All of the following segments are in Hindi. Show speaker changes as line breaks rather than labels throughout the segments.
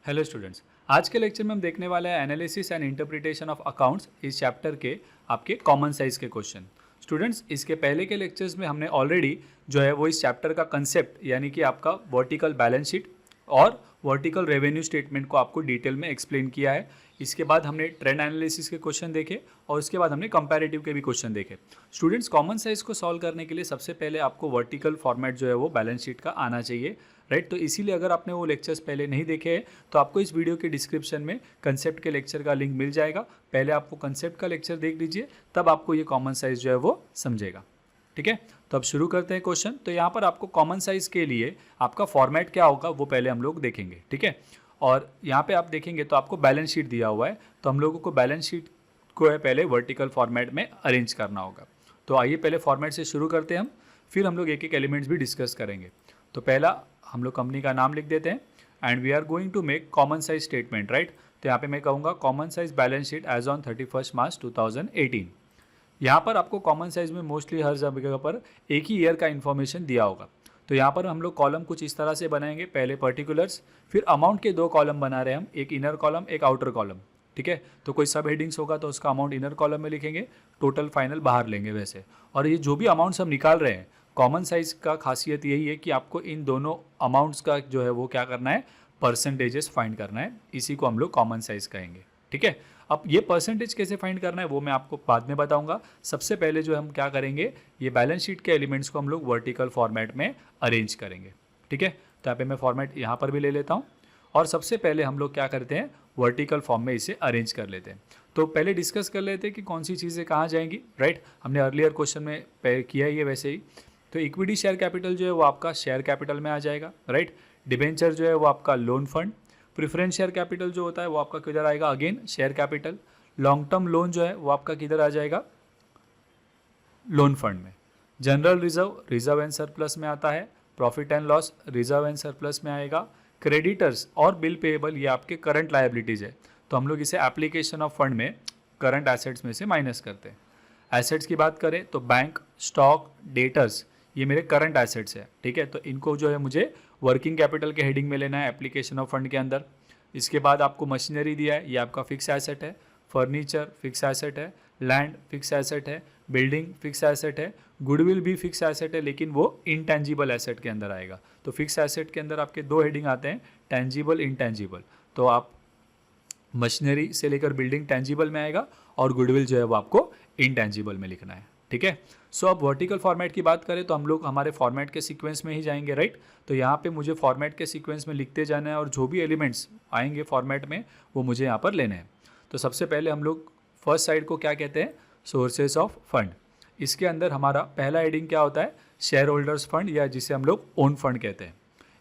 हेलो स्टूडेंट्स, आज के लेक्चर में हम देखने वाले हैं analysis and interpretation of accounts इस चैप्टर के आपके कॉमन साइज के क्वेश्चन। स्टूडेंट्स, इसके पहले के लेक्चर्स में हमने ऑलरेडी जो है वो इस चैप्टर का कंसेप्ट यानी कि आपका वर्टिकल बैलेंस शीट और वर्टिकल रेवेन्यू स्टेटमेंट को आपको डिटेल में एक्सप्लेन किया है। इसके बाद हमने ट्रेंड एनालिसिस के क्वेश्चन देखे और उसके बाद हमने कंपैरेटिव के भी क्वेश्चन देखे। स्टूडेंट्स, कॉमन साइज को सॉल्व करने के लिए सबसे पहले आपको वर्टिकल फॉर्मेट जो है वो बैलेंस शीट का आना चाहिए, राइट। तो इसीलिए अगर आपने वो लेक्चर्स पहले नहीं देखे हैं तो आपको इस वीडियो के डिस्क्रिप्शन में कंसेप्ट के लेक्चर का लिंक मिल जाएगा। पहले आपको कंसेप्ट का लेक्चर देख लीजिए, तब आपको ये कॉमन साइज जो है वो समझेगा, ठीक है। तो अब शुरू करते हैं क्वेश्चन। तो यहाँ पर आपको कॉमन साइज के लिए आपका फॉर्मेट क्या होगा वो पहले हम लोग देखेंगे, ठीक है। और यहाँ पे आप देखेंगे तो आपको बैलेंस शीट दिया हुआ है, तो हम लोगों को बैलेंस शीट को है पहले वर्टिकल फॉर्मेट में अरेंज करना होगा। तो आइए पहले फॉर्मेट से शुरू करते हैं हम, फिर हम लोग एक एक एलिमेंट्स भी डिस्कस करेंगे। तो पहला हम लोग कंपनी का नाम लिख देते हैं and we are going to make common size statement, right. तो यहाँ पे मैं कहूँगा common size balance sheet as on 31 March 2018। यहाँ पर आपको कॉमन साइज में मोस्टली हर जगह पर एक ही ईयर का इन्फॉर्मेशन दिया होगा। तो यहाँ पर हम लोग कॉलम कुछ इस तरह से बनाएंगे, पहले पर्टिकुलर्स, फिर अमाउंट के दो कॉलम बना रहे हैं हम, एक इनर कॉलम एक आउटर कॉलम, ठीक है। तो कोई सब हेडिंग्स होगा तो उसका अमाउंट इनर कॉलम में लिखेंगे, टोटल फाइनल बाहर लेंगे वैसे। और ये जो भी अमाउंट्स हम निकाल रहे हैं, कॉमन साइज का खासियत यही है कि आपको इन दोनों अमाउंट्स का जो है वो क्या करना है, परसेंटेजेस फाइंड करना है। इसी को हम लोग कॉमन साइज कहेंगे, ठीक है। अब ये परसेंटेज कैसे फाइंड करना है वो मैं आपको बाद में बताऊंगा। सबसे पहले जो हम क्या करेंगे, ये बैलेंस शीट के एलिमेंट्स को हम लोग वर्टिकल फॉर्मेट में अरेंज करेंगे, ठीक है। तो यहाँ पे मैं फॉर्मेट यहाँ पर भी ले लेता हूँ और सबसे पहले हम लोग क्या करते हैं, वर्टिकल फॉर्म में इसे अरेंज कर लेते हैं। तो पहले डिस्कस कर लेते हैं कि कौन सी चीज़ें कहाँ जाएंगी, राइट। हमने अर्लियर क्वेश्चन में किया ही है वैसे ही। तो इक्विटी शेयर कैपिटल जो है वो आपका शेयर कैपिटल में आ जाएगा, राइट। डिबेंचर जो है वो आपका loan fund, preference share capital जो होता है वो आपका किधर आएगा, again share capital. Long term loan जो है वो आपका किधर आ जाएगा, लोन फंड में। General reserve, reserve and surplus में आता है। Profit and loss, reserve and surplus में आएगा। क्रेडिटर्स और बिल पेएबल, ये आपके करंट लायबिलिटीज़ है, तो हम लोग इसे एप्लीकेशन ऑफ फंड में करंट एसेट्स में से माइनस करते हैं। एसेट्स की बात करें तो बैंक, स्टॉक, डेटर्स, ये मेरे करंट एसेट्स है, ठीक है। तो इनको जो है मुझे वर्किंग कैपिटल के हेडिंग में लेना है एप्लीकेशन ऑफ फंड के अंदर। इसके बाद आपको मशीनरी दिया है, ये आपका फिक्स एसेट है। फर्नीचर फिक्स एसेट है, लैंड फिक्स एसेट है, बिल्डिंग फिक्स एसेट है, गुडविल भी फिक्स एसेट है, लेकिन वो इनटेंजिबल एसेट के अंदर आएगा। तो फिक्स एसेट के अंदर आपके दो हेडिंग आते हैं, टेंजिबल, इनटेंजिबल। तो आप मशीनरी से लेकर बिल्डिंग टेंजिबल में आएगा और गुडविल जो है वो आपको इनटेंजिबल में लिखना है, ठीक है। सो अब वर्टिकल फॉर्मेट की बात करें तो हम लोग हमारे फॉर्मेट के सीक्वेंस में ही जाएंगे, राइट। तो यहाँ पे मुझे फॉर्मेट के सीक्वेंस में लिखते जाना है और जो भी एलिमेंट्स आएंगे फॉर्मेट में वो मुझे यहाँ पर लेने हैं। तो सबसे पहले हम लोग फर्स्ट साइड को क्या कहते हैं, सोर्सेस ऑफ फंड। इसके अंदर हमारा पहला हेडिंग क्या होता है, शेयर होल्डर्स फंड, या जिसे हम लोग ओन फंड कहते हैं।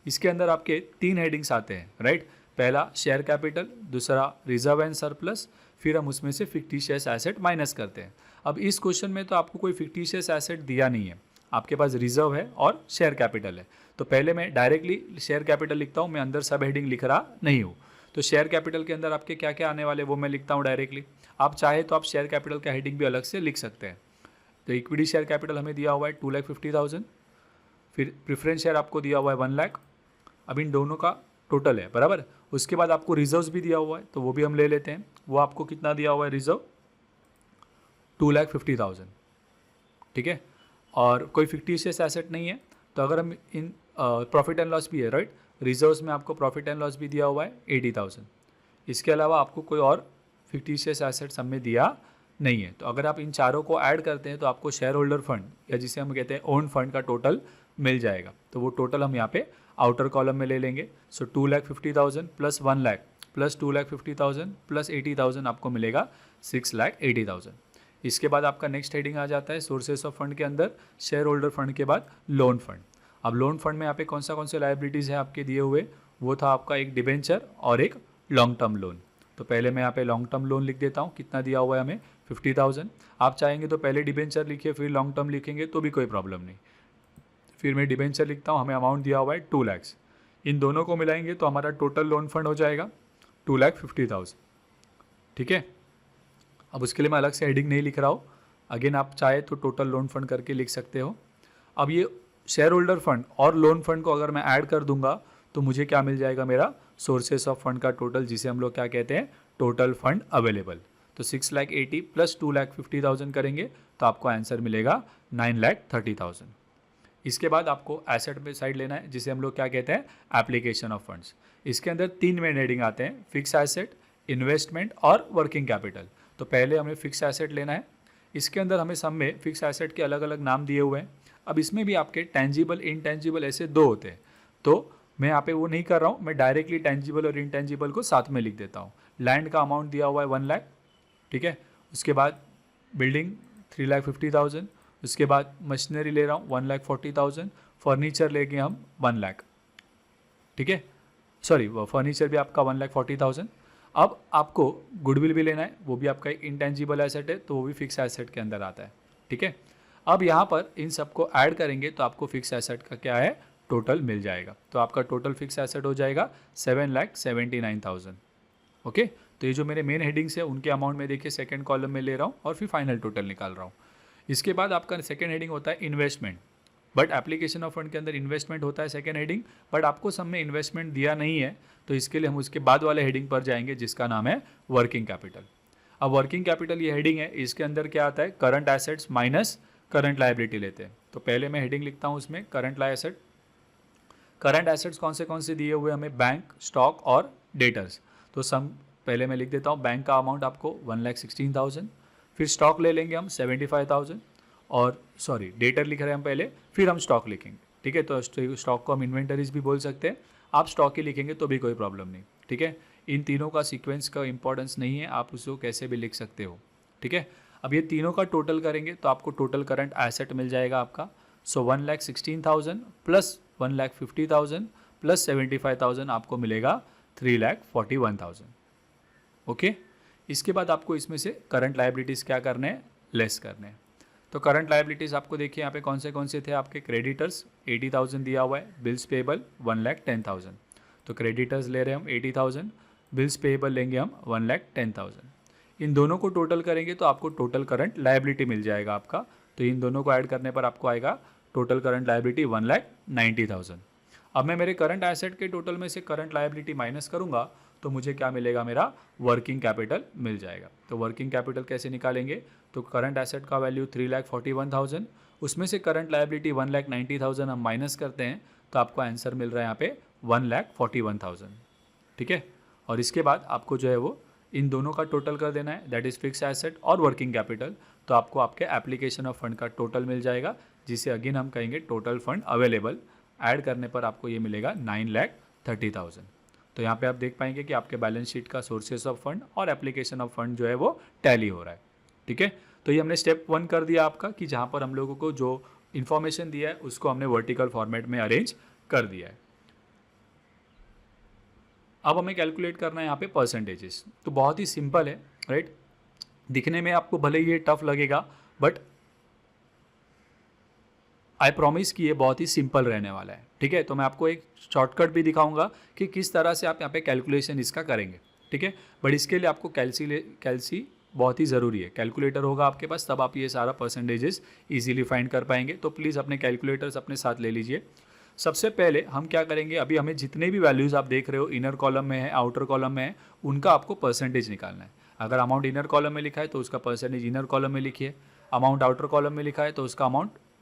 इसके अंदर आपके तीन हेडिंग्स आते हैं, राइट। पहला शेयर कैपिटल, दूसरा रिजर्व एंड सरप्लस, फिर हम उसमें से फिक्टिशियस एसेट माइनस करते हैं। अब इस क्वेश्चन में तो आपको कोई फिक्टिशियस एसेट दिया नहीं है, आपके पास रिजर्व है और शेयर कैपिटल है। तो पहले मैं डायरेक्टली शेयर कैपिटल लिखता हूँ, मैं अंदर सब हेडिंग लिख रहा नहीं हूँ। तो शेयर कैपिटल के अंदर आपके क्या क्या आने वाले वो मैं लिखता हूँ डायरेक्टली। आप चाहे तो आप शेयर कैपिटल का हेडिंग भी अलग से लिख सकते हैं। तो इक्विटी शेयर कैपिटल हमें दिया हुआ है 2,50,000, फिर प्रेफरेंस शेयर आपको दिया हुआ है 1 लाख। अब इन दोनों का टोटल है बराबर। उसके बाद आपको रिजर्व्स भी दिया हुआ है, तो वो भी हम ले लेते हैं। वो आपको कितना दिया हुआ है, रिजर्व 2,50,000, ठीक है। और कोई फिक्टिशियस एसेट नहीं है, तो अगर हम इन प्रॉफिट एंड लॉस भी है, राइट। रिजर्व्स में आपको प्रॉफिट एंड लॉस भी दिया हुआ है 80,000। इसके अलावा आपको कोई और फिक्टिशियस एसेट्स हमें दिया नहीं है। तो अगर आप इन चारों को ऐड करते हैं तो आपको शेयर होल्डर फंड, या जिसे हम कहते हैं ओन फंड, का टोटल मिल जाएगा। तो वो टोटल हम यहाँ पे आउटर कॉलम में ले लेंगे। सो 2,50,000 प्लस 1 लाख प्लस 2,50,000 प्लस 80,000 आपको मिलेगा 6,80,000। इसके बाद आपका नेक्स्ट हेडिंग आ जाता है सोर्सेस ऑफ फंड के अंदर, शेयर होल्डर फंड के बाद लोन फंड। अब लोन फंड में यहाँ पे कौन से लायबिलिटीज़ हैं आपके दिए हुए, वो था आपका एक डिबेंचर और एक लॉन्ग टर्म लोन। तो पहले मैं यहाँ पे लॉन्ग टर्म लोन लिख देता हूँ, कितना दिया हुआ है हमें, 50,000। आप चाहेंगे तो पहले डिबेंचर लिखिए फिर लॉन्ग टर्म लिखेंगे तो भी कोई प्रॉब्लम नहीं। फिर मैं डिबेंचर लिखता हूँ, हमें अमाउंट दिया हुआ है 2 लाख। इन दोनों को मिलाएंगे तो हमारा टोटल लोन फंड हो जाएगा 2,50,000, ठीक है। अब उसके लिए मैं अलग से हेडिंग नहीं लिख रहा हूँ, अगेन आप चाहे तो टोटल लोन फंड करके लिख सकते हो। अब ये शेयर होल्डर फंड और लोन फंड को अगर मैं ऐड कर दूंगा तो मुझे क्या मिल जाएगा, मेरा सोर्सेस ऑफ फंड का टोटल, जिसे हम लोग क्या कहते हैं, टोटल फंड अवेलेबल। तो 6,80,000 प्लस 2,50,000 करेंगे तो आपको आंसर मिलेगा 9,30,000। इसके बाद आपको एसेट पे साइड लेना है, जिसे हम लोग क्या कहते हैं, एप्लीकेशन ऑफ फंड्स। इसके अंदर 3 मेन हेडिंग आते हैं, फिक्स एसेट, इन्वेस्टमेंट और वर्किंग कैपिटल। तो पहले हमें फिक्स एसेट लेना है। इसके अंदर हमें सब में फिक्स एसेट के अलग अलग नाम दिए हुए हैं। अब इसमें भी आपके टेंजिबल इनटेंजिबल ऐसे 2 होते हैं, तो मैं यहाँ पे वो नहीं कर रहा हूँ, मैं डायरेक्टली टेंजिबल और इनटेंजिबल को साथ में लिख देता हूँ। लैंड का अमाउंट दिया हुआ है 1 लाख, ठीक है। उसके बाद बिल्डिंग 3,50,000, उसके बाद मशीनरी ले रहा हूँ 1,40,000, फर्नीचर लेंगे हम 1 लाख, ठीक है। सॉरी, वो फर्नीचर भी आपका 1,40,000। अब आपको गुडविल भी लेना है, वो भी आपका एक इंटेंजिबल एसेट है, तो वो भी फिक्स एसेट के अंदर आता है, ठीक है। अब यहाँ पर इन सबको ऐड करेंगे तो आपको फिक्स एसेट का क्या है, टोटल मिल जाएगा। तो आपका टोटल फिक्स एसेट हो जाएगा 7,79,000। ओके, तो ये जो मेरे मेन हेडिंग्स है उनके अमाउंट में देखिए सेकंड कॉलम में ले रहा हूँ और फिर फाइनल टोटल निकाल रहा हूँ। इसके बाद आपका सेकंड हेडिंग होता है investment, but application of fund के अंदर इन्वेस्टमेंट होता है सेकंड हेडिंग, बट आपको सब में इन्वेस्टमेंट दिया नहीं है, तो इसके लिए हम उसके बाद वाले हेडिंग पर जाएंगे जिसका नाम है वर्किंग कैपिटल। अब वर्किंग कैपिटल ये हेडिंग है, इसके अंदर क्या आता है, current assets minus current liability लेते हैं। तो पहले मैं हेडिंग लिखता हूँ उसमें करंट एसेट। करंट एसेट्स कौन से दिए हुए हमें, बैंक, स्टॉक और डेटर्स। तो सम पहले मैं लिख देता हूँ, बैंक का अमाउंट आपको 1,16,000, फिर स्टॉक ले लेंगे हम 75,000, और सॉरी डेटर लिख रहे हैं हम पहले, फिर हम स्टॉक लिखेंगे, ठीक है। तो स्टॉक को हम इन्वेंटरीज भी बोल सकते हैं, आप स्टॉक ही लिखेंगे तो भी कोई प्रॉब्लम नहीं, ठीक है। इन तीनों का सीक्वेंस का इंपॉर्टेंस नहीं है, आप उसको कैसे भी लिख सकते हो, ठीक है। अब ये तीनों का टोटल करेंगे तो आपको टोटल करंट एसेट मिल जाएगा आपका। सो 1,16,000 प्लस 1,50,000 प्लस 75,000 आपको मिलेगा 3,41,000। ओके, इसके बाद आपको इसमें से करंट लायबिलिटीज़ क्या करने हैं, लेस करने हैं। तो करंट लायबिलिटीज़ आपको देखिए यहाँ पे कौन से थे आपके, क्रेडिटर्स 80,000 दिया हुआ है, बिल्स पेबल 1,10,000। तो क्रेडिटर्स ले रहे हैं हम 80,000, बिल्स पेबल लेंगे हम 1,10,000। इन दोनों को टोटल करेंगे तो आपको टोटल करंट लायबिलिटी मिल जाएगा आपका। तो इन दोनों को ऐड करने पर आपको आएगा टोटल करंट लायबिलिटी 1,90,000। अब मैं मेरे करंट एसेट के टोटल में से करंट लायबिलिटी माइनस करूंगा तो मुझे क्या मिलेगा, मेरा वर्किंग कैपिटल मिल जाएगा। तो वर्किंग कैपिटल कैसे निकालेंगे, तो करंट एसेट का वैल्यू 3,41,000, उसमें से करंट लायबिलिटी 1,90,000 हम माइनस करते हैं तो आपको आंसर मिल रहा है यहाँ पे 1,41,000, ठीक है। और इसके बाद आपको जो है वो इन दोनों का टोटल कर देना है, दैट इज़ फिक्स एसेट और वर्किंग कैपिटल। तो आपको आपके एप्लीकेशन ऑफ फंड का टोटल मिल जाएगा, जिसे अगेन हम कहेंगे टोटल फंड अवेलेबल। ऐड करने पर आपको ये मिलेगा 9,30,000। तो यहाँ पे आप देख पाएंगे कि आपके बैलेंस शीट का सोर्सेस ऑफ फंड और एप्लीकेशन ऑफ फंड जो है वो टैली हो रहा है, ठीक है। तो ये हमने स्टेप 1 कर दिया आपका, कि जहाँ पर हम लोगों को जो इन्फॉर्मेशन दिया है उसको हमने वर्टिकल फॉर्मेट में अरेंज कर दिया है। अब हमें कैलकुलेट करना है यहाँ पे परसेंटेजेस। तो बहुत ही सिंपल है, राइट। दिखने में आपको भले ही ये टफ लगेगा, बट आई प्रॉमिस कि ये बहुत ही सिंपल रहने वाला है, ठीक है। तो मैं आपको एक शॉर्टकट भी दिखाऊंगा कि किस तरह से आप यहाँ पे कैलकुलेशन इसका करेंगे, ठीक है। बट इसके लिए आपको कैल्सी बहुत ही ज़रूरी है। कैलकुलेटर होगा आपके पास, तब आप ये सारा परसेंटेजेस इजीली फाइंड कर पाएंगे। तो प्लीज़ अपने कैलकुलेटर्स अपने साथ ले लीजिए। सबसे पहले हम क्या करेंगे, अभी हमें जितने भी वैल्यूज़ आप देख रहे हो इनर कॉलम में है, आउटर कॉलम में है, उनका आपको परसेंटेज निकालना है। अगर अमाउंट इनर कॉलम में लिखा है तो उसका परसेंटेज इनर कॉलम में लिखिए, अमाउंट आउटर कॉलम में लिखा है तो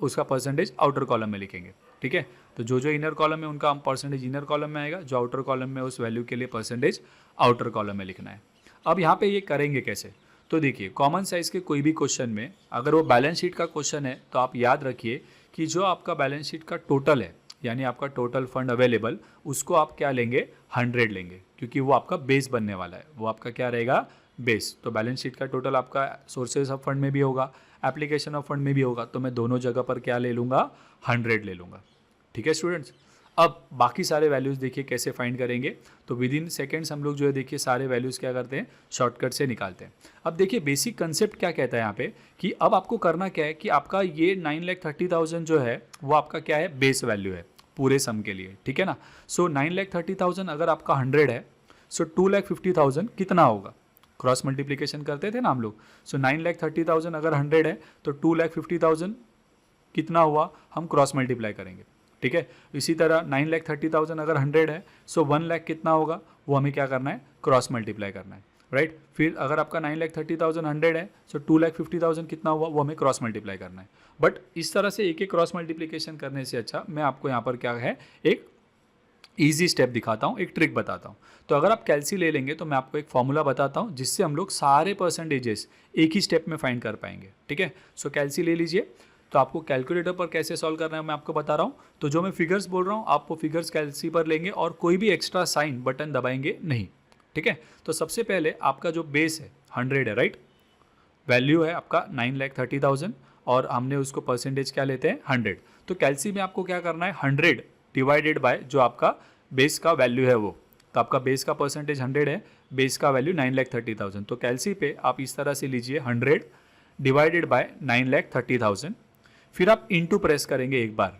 उसका परसेंटेज आउटर कॉलम में लिखेंगे, ठीक है। तो जो इनर कॉलम में उनका परसेंटेज इनर कॉलम में आएगा, जो आउटर कॉलम में उस वैल्यू के लिए परसेंटेज आउटर कॉलम में लिखना है। अब यहाँ पे ये करेंगे कैसे, तो देखिए कॉमन साइज के कोई भी क्वेश्चन में अगर वो बैलेंस शीट का क्वेश्चन है तो आप याद रखिए कि जो आपका बैलेंस शीट का टोटल है, यानी आपका टोटल फंड अवेलेबल, उसको आप क्या लेंगे, 100 लेंगे, क्योंकि वो आपका बेस बनने वाला है। वो आपका क्या रहेगा, बेस। तो बैलेंस शीट का टोटल आपका सोर्सेज ऑफ फंड में भी होगा, एप्लीकेशन ऑफ फंड में भी होगा, तो मैं दोनों जगह पर क्या ले लूँगा, 100 ले लूँगा, ठीक है स्टूडेंट्स। अब बाकी सारे वैल्यूज़ देखिए कैसे फाइंड करेंगे। तो विद इन सेकेंड्स हम लोग जो है देखिए सारे वैल्यूज़ क्या करते हैं, शॉर्टकट से निकालते हैं। अब देखिए बेसिक कंसेप्ट क्या कहता है यहाँ पे, कि अब आपको करना क्या है कि आपका ये 9,30,000 जो है वो आपका क्या है, बेस वैल्यू है पूरे सम के लिए, ठीक है ना। सो 9,30,000 अगर आपका 100 है, सो 2,50,000 कितना होगा, क्रॉस मल्टीप्लिकेशन करते थे ना हम लोग। सो 9,30,000 अगर 100 है तो 2,50,000 कितना हुआ, हम क्रॉस मल्टीप्लाई करेंगे, ठीक है। इसी तरह 9,30,000 अगर 100 है, सो 1 लाख कितना होगा वो हमें क्या करना है, क्रॉस मल्टीप्लाई करना है, राइट। फिर अगर आपका 9,30,000 100 है, सो 2,50,000 कितना हुआ वो हमें क्रॉस मल्टीप्लाई करना है। बट इस तरह से एक एक क्रॉस मल्टीप्लिकेशन करने से अच्छा मैं आपको यहाँ पर क्या है एक ईजी स्टेप दिखाता हूँ, एक ट्रिक बताता हूँ। तो अगर आप कैलसी ले लेंगे तो मैं आपको एक फॉर्मूला बताता हूँ जिससे हम लोग सारे परसेंटेजेस एक ही स्टेप में फाइंड कर पाएंगे, ठीक है। सो कैलसी ले लीजिए। तो आपको कैलकुलेटर पर कैसे सॉल्व करना है मैं आपको बता रहा हूँ। तो जो मैं फिगर्स बोल रहा हूँ आप वो फिगर्स कैलसी पर लेंगे और कोई भी एक्स्ट्रा साइन बटन दबाएंगे नहीं, ठीक है। तो सबसे पहले आपका जो बेस है 100 है, राइट। वैल्यू है आपका 9,30,000 और हमने उसको परसेंटेज क्या लेते हैं 100। तो कैलसी में आपको क्या करना है 100 डिवाइडेड बाय जो आपका बेस का वैल्यू है वो। तो आपका बेस का परसेंटेज 100 है, बेस का वैल्यू 9,30,000। तो कैलसी पे आप इस तरह से लीजिए 100 डिवाइडेड बाय 9,30,000। फिर आप इंटू प्रेस करेंगे एक बार,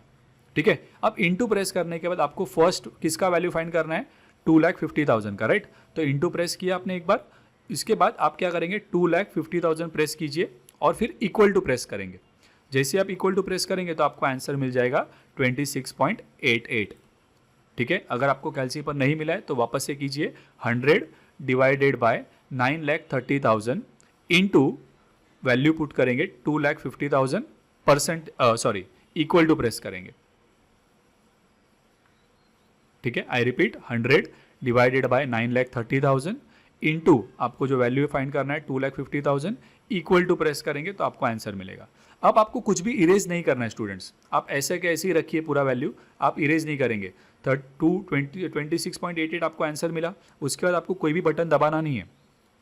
ठीक है। अब इंटू प्रेस करने के बाद आपको फर्स्ट किसका वैल्यू फाइंड करना है 2,50,000 का, राइट। तो इंटू प्रेस किया आपने एक बार, इसके बाद आप क्या करेंगे 2,50,000 प्रेस कीजिए और फिर इक्वल टू प्रेस करेंगे। जैसे आप इक्वल टू प्रेस करेंगे तो आपको आंसर मिल जाएगा 26.88, ठीक है। अगर आपको कैलसी पर नहीं मिला है तो वापस से कीजिए 100 divided by 9,30,000 into value put करेंगे 2,50,000 सॉरी इक्वल टू प्रेस करेंगे, ठीक है। I repeat 100 divided by 9,30,000 into आपको जो वैल्यू फाइंड करना है 2,50,000 इक्वल टू प्रेस करेंगे तो आपको आंसर मिलेगा। अब आपको कुछ भी इरेज नहीं करना है स्टूडेंट्स, आप ऐसे के ऐसे ही रखिए पूरा वैल्यू, आप इरेज नहीं करेंगे। 26.88 आपको आंसर मिला, उसके बाद आपको कोई भी बटन दबाना नहीं है,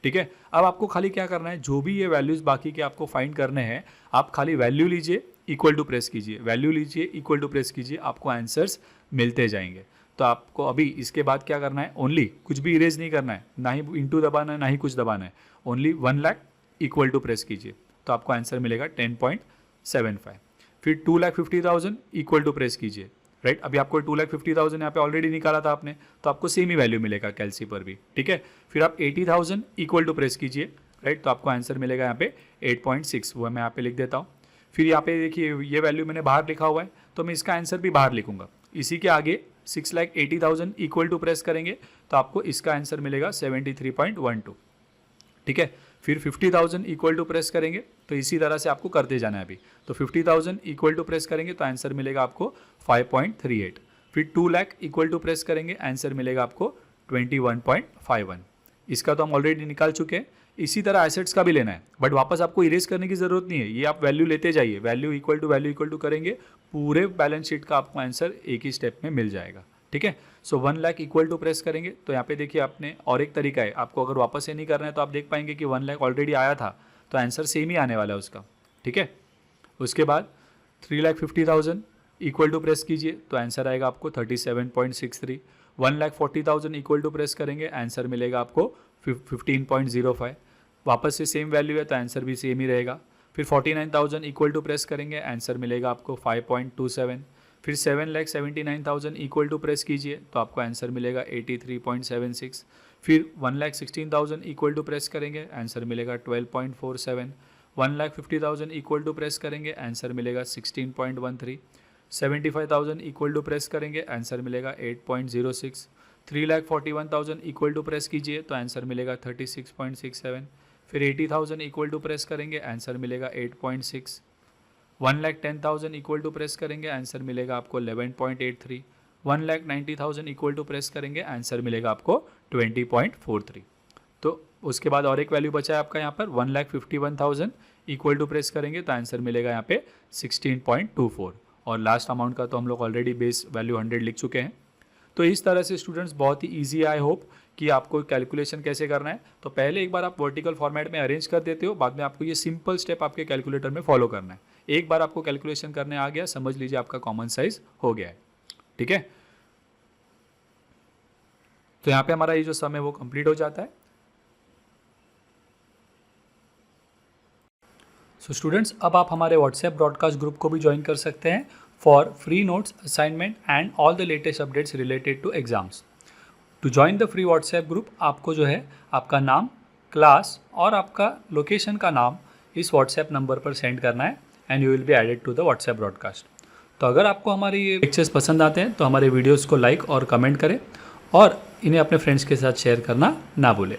ठीक है। अब आपको खाली क्या करना है, जो भी ये वैल्यूज बाकी के आपको फाइंड करने हैं आप खाली वैल्यू लीजिए इक्वल टू प्रेस कीजिए, वैल्यू लीजिए इक्वल टू प्रेस कीजिए, आपको आंसर्स मिलते जाएंगे। तो आपको अभी इसके बाद क्या करना है, ओनली कुछ भी इरेज नहीं करना है, ना ही इंटू दबाना है ना ही कुछ दबाना है, only 1 lakh equal to press कीजिए तो आपको आंसर मिलेगा 10.75। फिर 2,50,000 इक्वल टू प्रेस कीजिए, राइट। अभी आपको 2,50,000 यहाँ पे ऑलरेडी निकाला था आपने, तो आपको सेम ही वैल्यू मिलेगा कैलसी पर भी, ठीक है। फिर आप 80,000 इक्वल टू प्रेस कीजिए, राइट। तो आपको आंसर मिलेगा यहाँ पे 8.6, वो मैं यहाँ पे लिख देता हूँ। फिर यहाँ पे देखिए ये वैल्यू मैंने बाहर लिखा हुआ है तो मैं इसका आंसर भी बाहर लिखूंगा। इसी के आगे 6,80,000 इक्वल टू प्रेस करेंगे तो आपको इसका आंसर मिलेगा 73.12, ठीक है। फिर 50,000 इक्वल टू प्रेस करेंगे तो इसी तरह से आपको करते जाना है अभी। तो 50,000 इक्वल टू प्रेस करेंगे तो आंसर मिलेगा आपको 5.38। फिर 2 लाख इक्वल टू प्रेस करेंगे, आंसर मिलेगा आपको 21.51। इसका तो हम ऑलरेडी निकाल चुके हैं। इसी तरह एसेट्स का भी लेना है, बट वापस आपको इरेज करने की जरूरत नहीं है, ये आप वैल्यू लेते जाइए, वैल्यू इक्वल टू करेंगे, पूरे बैलेंस शीट का आपको आंसर एक ही स्टेप में मिल जाएगा, ठीक है। सो 1 लाख इक्वल टू प्रेस करेंगे तो यहाँ पे देखिए आपने और एक तरीका है, आपको अगर वापस से नहीं करना है तो आप देख पाएंगे कि 1 लाख ऑलरेडी आया था तो आंसर सेम ही आने वाला है उसका, ठीक है। उसके बाद 3,50,000 इक्वल टू प्रेस कीजिए तो आंसर आएगा आपको 37.63। 1,40,000 इक्वल टू प्रेस करेंगे, आंसर मिलेगा आपको 15.05। वापस से सेम वैल्यू है तो आंसर भी सेम ही रहेगा। फिर 49,000 इक्वल टू प्रेस करेंगे, आंसर मिलेगा आपको 5.27। फिर 7,79,000 इक्वल टू प्रेस कीजिए तो आपको आंसर मिलेगा 83.76। फिर 1,16,000 इक्वल टू प्रेस करेंगे, आंसर मिलेगा 12.47। 1,50,000 इक्वल टू प्रेस करेंगे, आंसर मिलेगा 16.13। 75,000 इक्वल टू प्रेस करेंगे, आंसर मिलेगा 8.06। 3,41,000 इक्वल टू प्रेस कीजिए तो आंसर मिलेगा 36.67। फिर 80,000 इक्वल टू प्रेस करेंगे, आंसर मिलेगा 8.6। 1,10,000 इक्वल टू प्रेस करेंगे, आंसर मिलेगा आपको 11.83। 1,90,000 इक्वल टू प्रेस करेंगे, आंसर मिलेगा आपको 20.43। तो उसके बाद और एक वैल्यू बचा है आपका यहाँ पर 1,51,000 इक्वल टू प्रेस करेंगे तो आंसर मिलेगा यहाँ पे 16.24। और लास्ट अमाउंट का तो हम लोग ऑलरेडी बेस वैल्यू 100 लिख चुके हैं। तो इस तरह से स्टूडेंट्स बहुत ही ईजी, आई होप कि आपको कैलकुलेशन कैसे करना है। तो पहले एक बार आप वर्टिकल फॉर्मेट में अरेंज कर देते हो, बाद में आपको ये सिंपल स्टेप आपके कैलकुलेटर में फॉलो करना है। एक बार आपको कैलकुलेशन करने आ गया, समझ लीजिए आपका कॉमन साइज हो गया है, ठीक है। तो यहाँ पे हमारा ये जो सम है वो कंप्लीट हो जाता है। सो स्टूडेंट्स, अब आप हमारे व्हाट्सएप ब्रॉडकास्ट ग्रुप को भी ज्वाइन कर सकते हैं for free notes, assignment and all the latest updates related to exams. To join the free WhatsApp group आपको जो है आपका नाम, क्लास और आपका लोकेशन का नाम इस व्हाट्सएप नंबर पर सेंड करना है and you will be added to the WhatsApp broadcast. तो अगर आपको हमारे ये लेक्चर्स पसंद आते हैं तो हमारे वीडियोज़ को लाइक और कमेंट करें और इन्हें अपने फ्रेंड्स के साथ शेयर करना ना भूलें।